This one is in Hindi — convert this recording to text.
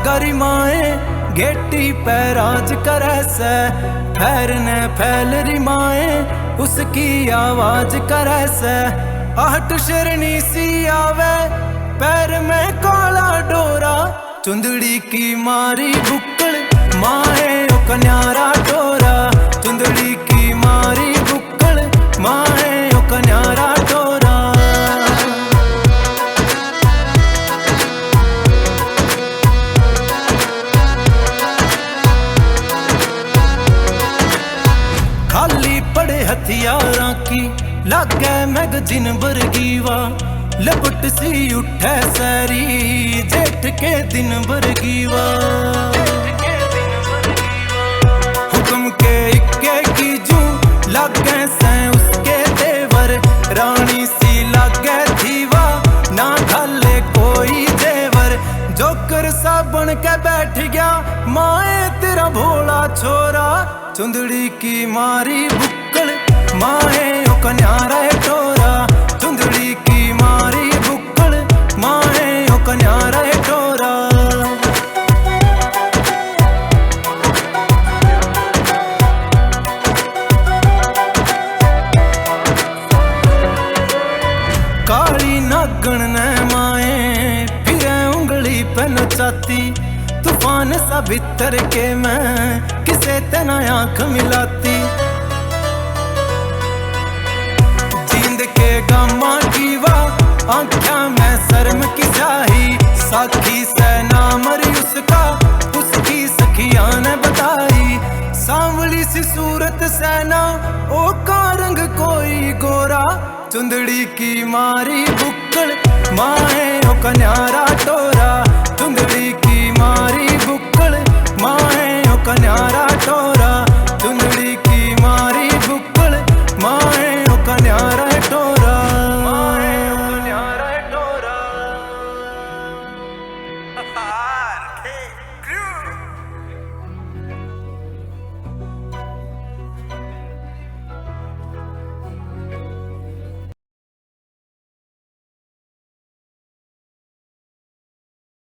गरिमाए गेटी पैराज करे से, ठहरने फैल रिमाए उसकी आवाज करे से। आहट शरणी सी आवे पैर में काला डोरा, चुंदड़ी की मारी बुक्कल माए ओ कन्यारा डोरा। चुंदड़ी की मारी बुक्कल माए ओ कन्यारा डोरा। खाली पड़े हथियारां की लागे मैगजीन वर्गीवा, लपट सी उठे सैरी जेठ के दिन वर्गीवा। हुक्म के इक्के की जू लागे से उसके देवर, रानी सी लागे थीवा ना घाले कोई जेवर। जोकर सा बन के बैठ गया माए तेरा भोला छोरा, चुंदड़ी की मारी बुक्कल माए ओ कन्यारा टोरा। चुंदड़ी की मारी बुक्कल माए ओ कन्यारा टोरा। काली नागण ने माए फिरे उंगली पे नचाती, तूफान सा भीतर के मैं किसे तना आंख मिलाती। जींद के गामा की वाह आंख्या में शर्म की स्याही, साखी से ना मरी उसका उसकी सखिया ने बताई। सांवली सी सूरत सेना ओ का रंग कोई गोरा, चुंदड़ी की मारी बुक्कल माए ओ कन्या